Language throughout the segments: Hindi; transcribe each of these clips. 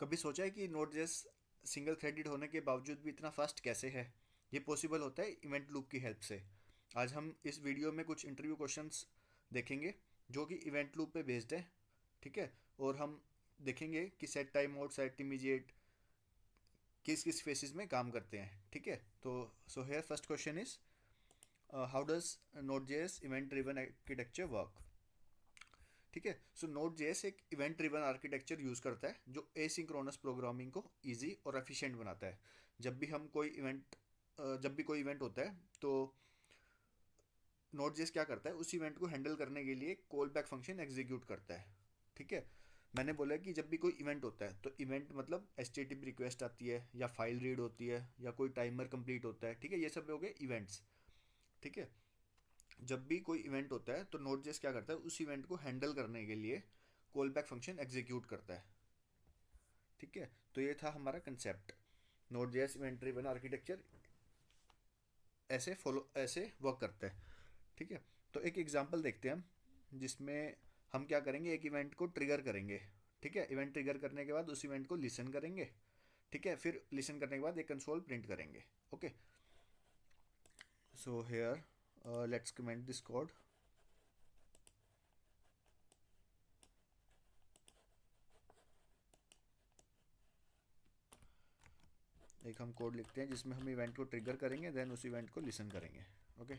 कभी सोचा है कि Node.js सिंगल थ्रेडेड होने के बावजूद भी इतना फास्ट कैसे है? ये पॉसिबल होता है इवेंट लूप की हेल्प से। आज हम इस वीडियो में कुछ इंटरव्यू क्वेश्चंस देखेंगे जो कि इवेंट लूप पे बेस्ड है। ठीक है। और हम देखेंगे कि set time mode, set immediate किस किस फेसिस में काम करते हैं। ठीक है। तो so here first question is, how does Node.js event driven architecture work? ठीक है। सो नोड जेएस एक इवेंट ड्रिवन आर्किटेक्चर यूज़ करता है जो एसिंक्रोनस प्रोग्रामिंग को इजी और एफिशिएंट बनाता है। जब भी हम कोई इवेंट जब भी कोई इवेंट होता है तो नोड जेएस क्या करता है, उस इवेंट को हैंडल करने के लिए कॉल बैक फंक्शन एग्जीक्यूट करता है। ठीक है। मैंने बोला कि जब भी कोई इवेंट होता है तो इवेंट मतलब एचटीटीपी रिक्वेस्ट आती है या फाइल रीड होती है या कोई टाइमर कंप्लीट होता है। ठीक है, ये सब हो गए इवेंट्स। ठीक है। जब भी कोई इवेंट होता है तो नोड जेएस क्या करता है, उस इवेंट को हैंडल करने के लिए कॉल बैक फंक्शन एग्जीक्यूट करता है। ठीक है। तो ये था हमारा concept. Node JS event driven architecture ऐसे वर्क करता है। ठीक है। तो एक एग्जांपल देखते हैं हम, जिसमें हम क्या करेंगे, एक इवेंट को ट्रिगर करेंगे। ठीक है। इवेंट ट्रिगर करने के बाद उस इवेंट को लिसन करेंगे। ठीक है। फिर लिसन करने के बाद एक कंसोल प्रिंट करेंगे। Okay. So here let's comment this code. एक हम कोड लिखते हैं जिसमें हम इवेंट को ट्रिगर करेंगे, देन उस इवेंट को लिसन करेंगे। Okay.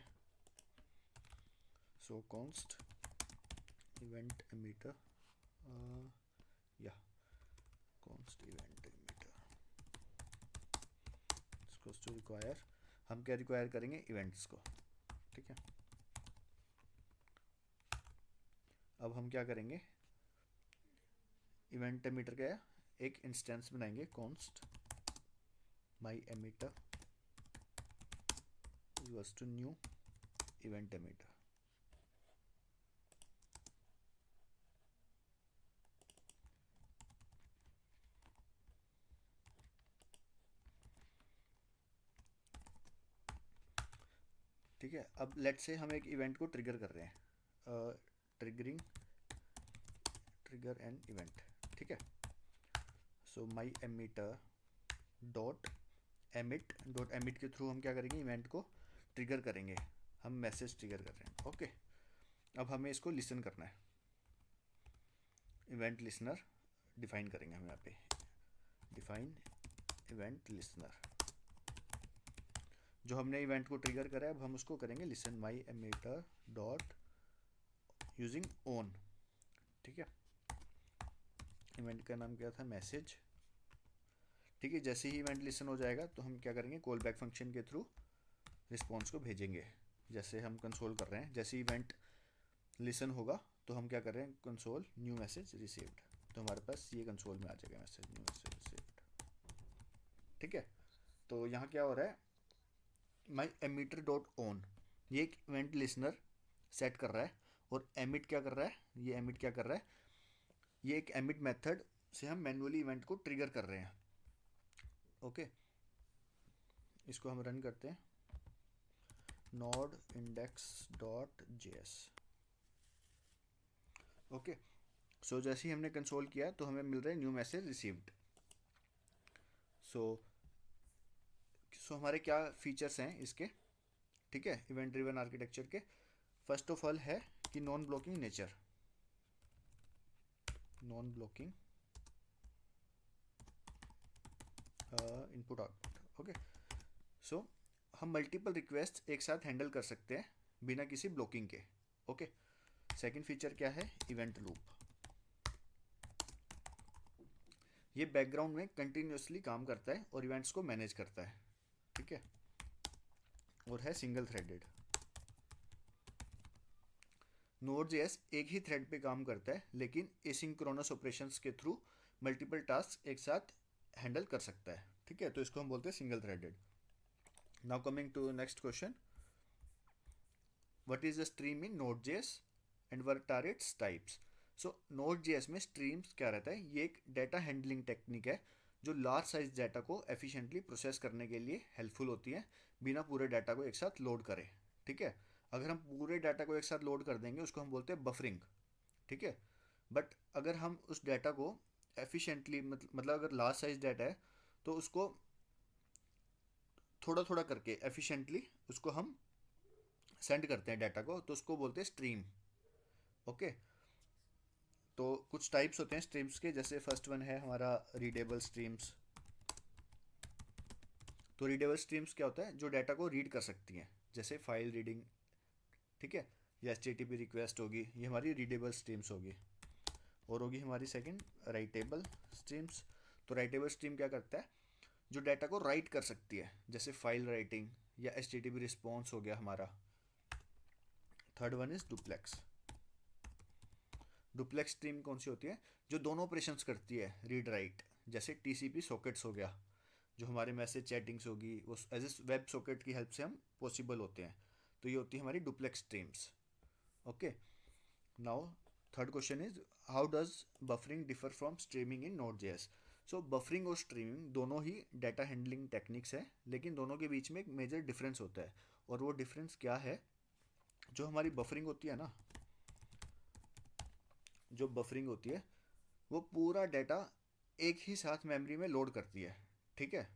So const event emitter, या const event emitter to require, हम क्या रिक्वायर करेंगे, इवेंट्स को। ठीक है। अब हम क्या करेंगे, इवेंट एमीटर का एक इंस्टेंस बनाएंगे, const my emitter equals to new event emitter. ठीक है। अब लेट से हम एक इवेंट को ट्रिगर कर रहे हैं, ट्रिगरिंग ट्रिगर एन इवेंट। ठीक है। सो माई एमीटर डॉट एमिट के थ्रू हम क्या करेंगे, इवेंट को ट्रिगर करेंगे। हम मैसेज ट्रिगर कर रहे हैं। ओके। अब हमें इसको लिसन करना है, इवेंट लिसनर डिफाइन करेंगे हम यहाँ पे, डिफाइन इवेंट लिसनर। जो हमने इवेंट को ट्रिगर करा है अब हम उसको करेंगे listen my emitter dot using on. ठीक है। इवेंट का नाम क्या था, मैसेज। ठीक है। जैसे ही इवेंट लिसन हो जाएगा तो हम क्या करेंगे, कॉल बैक फंक्शन के थ्रू रिस्पॉन्स को भेजेंगे। जैसे हम कंसोल कर रहे हैं, जैसे इवेंट लिसन होगा तो हम क्या कर रहे हैं, कंसोल न्यू मैसेज रिसीव्ड। तो हमारे पास ये कंसोल में आ जाएगा मैसेज न्यू मैसेज रिसीव्ड। ठीक है। तो यहाँ क्या हो रहा है, माई एमीटर डॉट ऑन, ये एक इवेंट लिसनर सेट कर रहा है। और एमिट क्या कर रहा है, ये एमिट क्या कर रहा है, ये एक एमिट मेथड से हम मैन्युअली इवेंट को ट्रिगर कर रहे हैं। ओके। इसको हम रन करते हैं, node index dot JS. Okay. So जैसे ही हमने कंसोल किया तो हमें मिल रहा है new message received. So so हमारे क्या फीचर्स हैं इसके। ठीक है, इवेंट ड्रिवन आर्किटेक्चर के। फर्स्ट ऑफ ऑल है कि non blocking nature, non blocking input output. Okay. So हम मल्टीपल रिक्वेस्ट एक साथ हैंडल कर सकते हैं बिना किसी ब्लॉकिंग के। ओके। सेकंड फीचर क्या है, इवेंट लूप। ये बैकग्राउंड में कंटिन्यूसली काम करता है और इवेंट्स को मैनेज करता है। ठीक है। और है सिंगल थ्रेडेड। Node.js एक ही थ्रेड पे काम करता है लेकिन एसिंक्रोनस ऑपरेशंस के थ्रू मल्टीपल टास्क एक साथ हैंडल कर सकता है। ठीक है। तो इसको हम बोलते हैं single threaded. Now coming to next question, what is the stream in Node.js and what are its types? So Node.js में स्ट्रीम्स क्या रहता है, ये एक डेटा हैंडलिंग टेक्निक है जो लार्ज साइज डाटा को एफिशिएंटली प्रोसेस करने के लिए हेल्पफुल होती है बिना पूरे डाटा को एक साथ लोड करे। ठीक है। अगर हम पूरे डाटा को एक साथ लोड कर देंगे उसको हम बोलते हैं बफरिंग। ठीक है। बट अगर हम उस डाटा को एफिशिएंटली, मतलब अगर लार्ज साइज डाटा है तो उसको थोड़ा थोड़ा करके एफिशिएंटली उसको हम सेंड करते हैं डाटा को, तो उसको बोलते हैं स्ट्रीम। ओके, तो कुछ टाइप्स होते हैं स्ट्रीम्स के, जैसे फर्स्ट वन है हमारा रीडेबल स्ट्रीम्स। तो रीडेबल स्ट्रीम्स क्या होता है, जो डाटा को रीड कर सकती हैं, जैसे फाइल रीडिंग, ठीक है, या HTTP रिक्वेस्ट होगी, ये हमारी रीडेबल स्ट्रीम्स होगी। और होगी हमारी सेकंड राइटेबल स्ट्रीम्स। तो राइटेबल स्ट्रीम क्या करता है, जो डाटा को राइट कर सकती है, जैसे फाइल राइटिंग या HTTP रिस्पॉन्स हो गया हमारा। Third one is duplex. Duplex stream कौन सी होती है, जो दोनों ऑपरेशंस करती है, रीड राइट, जैसे TCP सॉकेट्स हो गया, जो हमारे मैसेज चैटिंग्स होगी वो एज ए वेब सॉकेट की हेल्प से हम पॉसिबल होते हैं। तो ये होती है हमारी duplex streams. Okay, now third question is how does buffering differ from streaming in Node.js। So buffering और स्ट्रीमिंग दोनों ही डाटा हैंडलिंग टेक्निक्स है, लेकिन दोनों के बीच में एक मेजर डिफरेंस होता है। और वो डिफरेंस क्या है, जो हमारी बफरिंग होती है ना, जो बफरिंग होती है वो पूरा डाटा एक ही साथ मेमोरी में लोड करती है, ठीक है।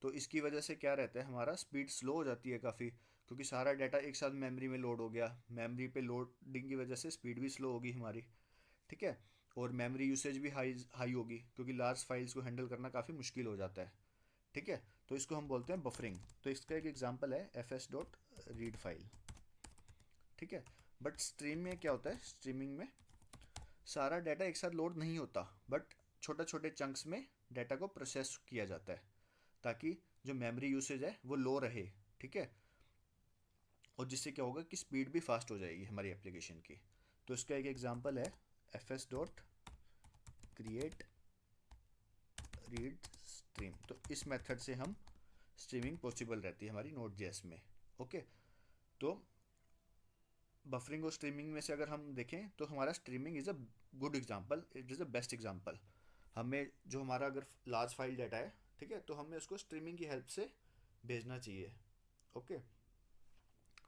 तो इसकी वजह से क्या रहता है, हमारा स्पीड स्लो हो जाती है काफ़ी, क्योंकि सारा डाटा एक साथ मेमोरी में लोड हो गया। मेमोरी पे लोडिंग की वजह से स्पीड भी स्लो होगी हमारी, ठीक है। और मेमोरी यूसेज भी हाई हाई होगी, क्योंकि लार्ज फाइल्स को हैंडल करना काफ़ी मुश्किल हो जाता है, ठीक है। तो इसको हम बोलते हैं बफरिंग। तो इसका एक एग्जांपल है fs.read फाइल, ठीक है। बट स्ट्रीम में क्या होता है, स्ट्रीमिंग में सारा डाटा एक साथ लोड नहीं होता, बट छोटे छोटे चंक्स में डाटा को प्रोसेस किया जाता है, ताकि जो मेमोरी यूसेज है वो लो रहे, ठीक है। और जिससे क्या होगा कि स्पीड भी फास्ट हो जाएगी हमारी एप्लीकेशन की। तो इसका एक एग्जांपल है fs.create read stream। तो इस मेथड से हम स्ट्रीमिंग पॉसिबल रहती है हमारी Node.js में। ओके, तो बफरिंग और स्ट्रीमिंग में से अगर हम देखें तो हमारा streaming is a good example, it is a best example. हमें जो हमारा अगर लार्ज फाइल डाटा है, ठीक है, तो हमें उसको स्ट्रीमिंग की हेल्प से भेजना चाहिए। ओके,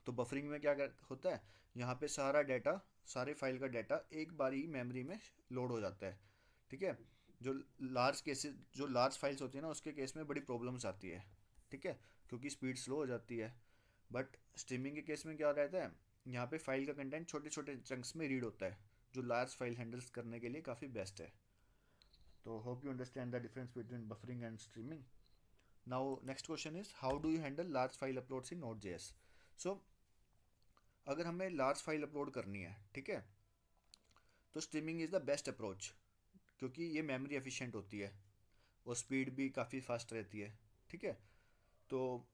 तो बफरिंग में क्या होता है, यहाँ पे सारा डाटा, सारे फाइल का डाटा एक बार ही मेमोरी में लोड हो जाता है, ठीक है। जो लार्ज फाइल्स होती है ना, उसके केस में बड़ी प्रॉब्लम्स आती है, ठीक है, क्योंकि स्पीड स्लो हो जाती है। बट स्ट्रीमिंग के केस में क्या रहता है, यहाँ पे फाइल का कंटेंट छोटे छोटे चंक्स में रीड होता है, जो लार्ज फाइल हैंडल्स करने के लिए काफ़ी बेस्ट है। तो hope you understand the difference between buffering and streaming. Now next question is how do you handle large file uploads in Node.js। सो अगर हमें लार्ज फाइल अपलोड करनी है, ठीक है, तो streaming is the best approach, क्योंकि ये मेमोरी एफिशिएंट होती है और स्पीड भी काफ़ी फास्ट रहती है, ठीक है। तो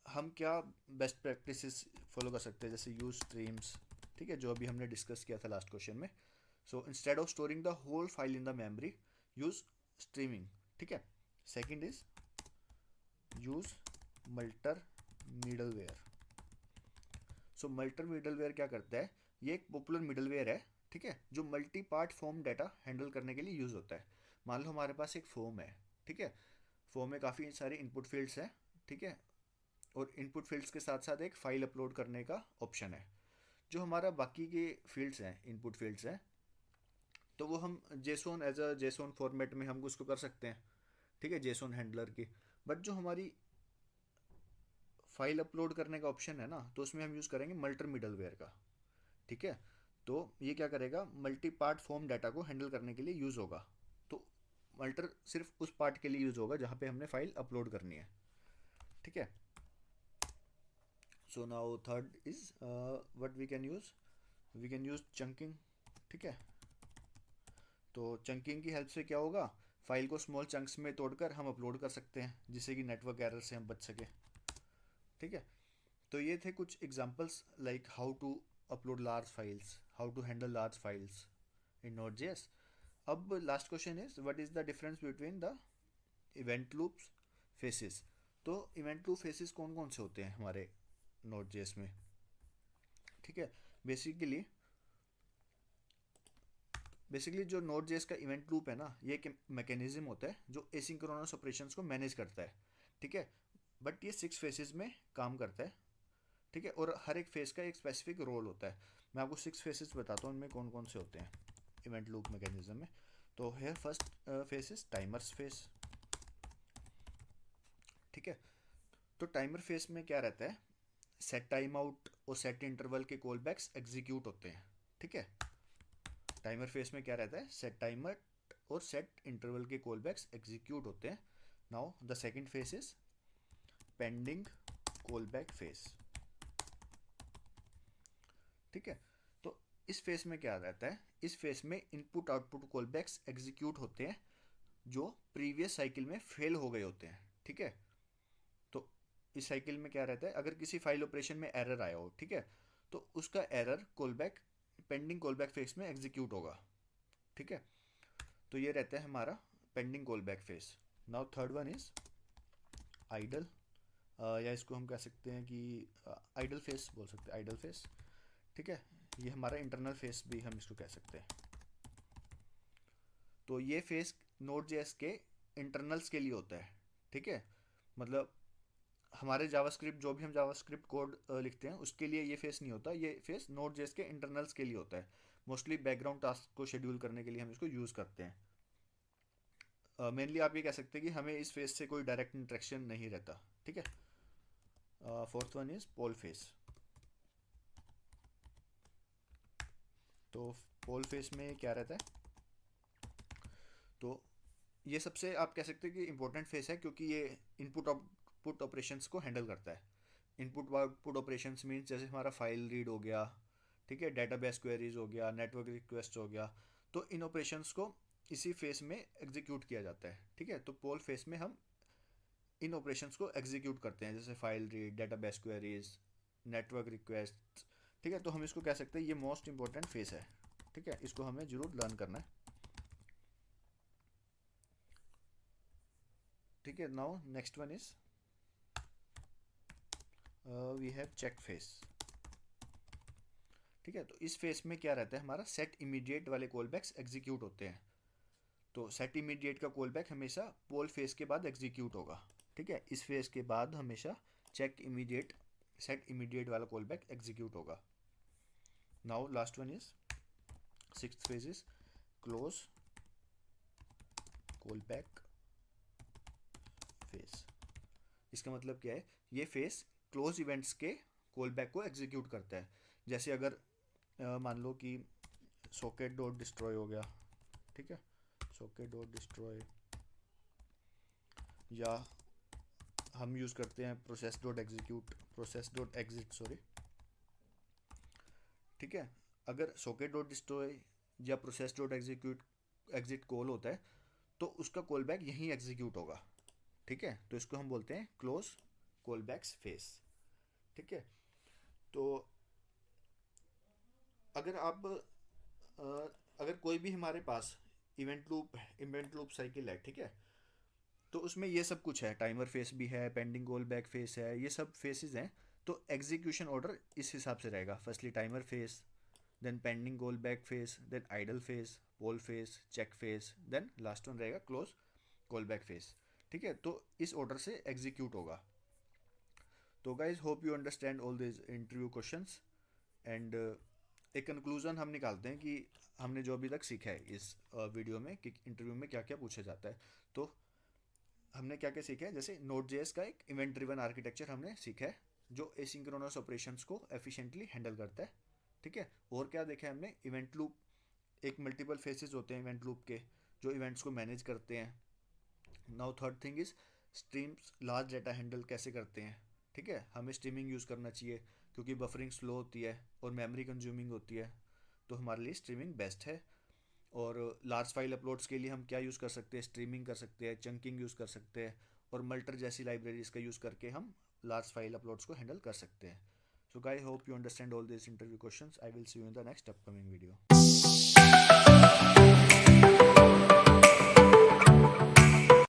हम क्या बेस्ट प्रैक्टिसेस फॉलो कर सकते हैं, जैसे यूज स्ट्रीम्स, ठीक है, जो अभी हमने डिस्कस किया था लास्ट क्वेश्चन में। So instead of storing the whole file in the memory, use streaming, ठीक है। Second is use multer middleware. So multer middleware क्या करता है, ये एक पॉपुलर मिडलवेयर है, ठीक है, जो multi part form data handle करने के लिए यूज़ होता है। मान लो हमारे पास एक फॉर्म है, ठीक है, फॉर्म में काफ़ी सारे इनपुट फील्ड्स हैं, ठीक है, और इनपुट फील्ड्स के साथ साथ एक फाइल अपलोड करने का ऑप्शन है। जो हमारा बाकी के फील्ड्स हैं, इनपुट फील्ड्स हैं, तो वो हम JSON as a JSON format में हम उसको कर सकते हैं, ठीक है, जेसोन हैंडलर की। बट जो हमारी फाइल अपलोड करने का ऑप्शन है ना, तो उसमें हम यूज़ करेंगे मल्टर मिडलवेयर का, ठीक है। तो ये क्या करेगा, मल्टी पार्ट फॉर्म डाटा को हैंडल करने के लिए यूज़ होगा। तो मल्टर सिर्फ उस पार्ट के लिए यूज़ होगा जहाँ पे हमने फाइल अपलोड करनी है, ठीक है। So now third is what we can use chunking, ठीक है। तो चंकिंग की हेल्प से क्या होगा, फाइल को स्मॉल चंक्स में तोड़कर हम अपलोड कर सकते हैं, जिससे कि नेटवर्क एरर से हम बच सके, ठीक है। तो ये थे कुछ examples like how to upload large files, how to handle large files in Node.js। अब last question is what is the difference between the event loops phases. तो इवेंट लूप फेसेस कौन कौन से होते हैं हमारे Node.js में, ठीक है। बेसिकली बेसिकली जो Node.js का इवेंट लूप है ना, ये एक मैकेनिज्म होता है जो एसिंक्रोनस ऑपरेशंस को मैनेज करता है, ठीक है। बट ये 6 फेसेस में काम करता है, ठीक है, और हर एक फेस का एक स्पेसिफिक रोल होता है। मैं आपको 6 फेसेस बताता हूँ, उनमें कौन कौन से होते हैं इवेंट लूप मैकेनिज्म में। तो hair first face is timers face. ठीक है, तो टाइमर फेस में क्या रहता है, सेट टाइम आउट और सेट इंटरवल के कॉल बैक्स एग्जीक्यूट होते हैं। ठीक है, टाइमर फेस में क्या रहता है, सेट टाइमर और सेट इंटरवल के कॉल बैक्स एग्जीक्यूट होते हैं। Now the second face is pending callback phase. ठीक है, तो इस फेस में क्या रहता है, इस फेस में input output callbacks execute होते हैं जो प्रीवियस साइकिल में फेल हो गए होते हैं। ठीक है, तो इस साइकिल में क्या रहता है, अगर किसी फाइल ऑपरेशन में एरर आया हो, ठीक है, तो उसका error callback pending callback phase में एग्जीक्यूट होगा। ठीक है, तो ये रहता है हमारा pending callback phase. Now third one is idle, या इसको हम कह सकते हैं कि आइडल फेस बोल सकते हैं, आइडल फेस। ठीक है, ये हमारा इंटरनल फेस भी हम इसको कह सकते हैं। तो ये फेस Node.js के इंटरनल्स के लिए होता है। ठीक है, मतलब हमारे जावास्क्रिप्ट, जो भी हम जावास्क्रिप्ट कोड लिखते हैं उसके लिए ये फेस नहीं होता, ये फेस Node.js के इंटरनल्स के लिए होता है। मोस्टली बैकग्राउंड टास्क को शेड्यूल करने के लिए हम इसको यूज़ करते हैं। मेनली आप ये कह सकते हैं कि हमें इस फेस से कोई डायरेक्ट इंटरेक्शन नहीं रहता। ठीक है, fourth one is poll phase. तो पोल फेस में क्या रहता है, तो ये सबसे आप कह सकते हैं कि इम्पोर्टेंट फेस है, क्योंकि ये इनपुट आउटपुट ऑपरेशंस को हैंडल करता है। इनपुट आउटपुट ऑपरेशंस मीन्स जैसे हमारा फाइल रीड हो गया, ठीक है, डेटाबेस क्वेरीज हो गया, नेटवर्क रिक्वेस्ट हो गया, तो इन ऑपरेशंस को इसी फेस में एग्जीक्यूट किया जाता है। ठीक है, तो पोल फेस में हम इन ऑपरेशंस को एग्जीक्यूट करते हैं, जैसे file read, database queries, network request. ठीक है, तो हम इसको कह सकते हैं ये मोस्ट इंपॉर्टेंट फेस है। ठीक है, इसको हमें जरूर लर्न करना है। ठीक है, now next one is we have check phase. ठीक है, तो इस फेस में क्या रहता है, हमारा सेट इमीडिएट वाले कॉल बैक्स एग्जीक्यूट होते हैं। तो सेट इमीडिएट का कॉल बैक हमेशा पोल फेस के बाद एग्जीक्यूट होगा। ठीक है, इस फेस के बाद हमेशा चेक इमीडिएट, सेट इमीडिएट वाला कॉल बैक एग्जीक्यूट होगा। Now last one is sixth phase is close callback face. इसका मतलब क्या है, ये फेस क्लोज इवेंट्स के कॉल बैक को एग्जीक्यूट करता है। जैसे अगर मान लो कि सॉकेट डॉट डिस्ट्रॉय हो गया, ठीक है, सॉकेट डॉट डिस्ट्रॉय, या हम यूज़ करते हैं process dot execute, process dot exit, sorry. ठीक है, अगर सॉकेट डॉट डिस्ट्रॉय या process dot execute exit call होता है तो उसका कॉल बैक यहीं एग्जीक्यूट होगा। ठीक है, तो इसको हम बोलते हैं क्लोज कॉल बैक्स फेस। ठीक है, तो अगर आप अगर कोई भी हमारे पास इवेंट लूप साइकिल है, ठीक है, तो उसमें ये सब कुछ है, टाइमर फेस भी है, पेंडिंग कॉल बैक फेस है, ये सब फेसेस हैं। तो एग्जीक्यूशन ऑर्डर इस हिसाब से रहेगा, firstly timer phase, then pending callback phase, then idle phase, poll phase, check phase, then last one रहेगा क्लोज कॉल बैक फेस। ठीक है, तो इस ऑर्डर से एग्जीक्यूट होगा। तो guys hope you understand all this interview questions, and एक कंक्लूजन हम निकालते हैं कि हमने जो अभी तक सीखा है इस वीडियो में कि इंटरव्यू में क्या क्या पूछा जाता है। तो हमने क्या क्या सीखा है, जैसे Node.js का एक इवेंट ड्रिवन आर्किटेक्चर हमने सीखा है जो एसिंक्रोनस ऑपरेशंस को एफिशिएंटली हैंडल करता है। ठीक है, और क्या देखा है हमने, इवेंट लूप, एक मल्टीपल फेसेस होते हैं इवेंट लूप के जो इवेंट्स को मैनेज करते हैं। Now third thing is streams large data handle कैसे करते हैं। ठीक है, हमें स्ट्रीमिंग यूज़ करना चाहिए क्योंकि बफरिंग स्लो होती है और मेमोरी कंज्यूमिंग होती है, तो हमारे लिए स्ट्रीमिंग बेस्ट है। और लार्ज फाइल अपलोड्स के लिए हम क्या यूज़ कर सकते हैं, स्ट्रीमिंग कर सकते हैं, चंकिंग यूज़ कर सकते हैं, और मल्टर जैसी लाइब्रेरीज का यूज़ करके हम लार्ज फाइल अपलोड्स को हैंडल कर सकते हैं। So guys hope you understand all this interview questions. I will see you in the next upcoming video.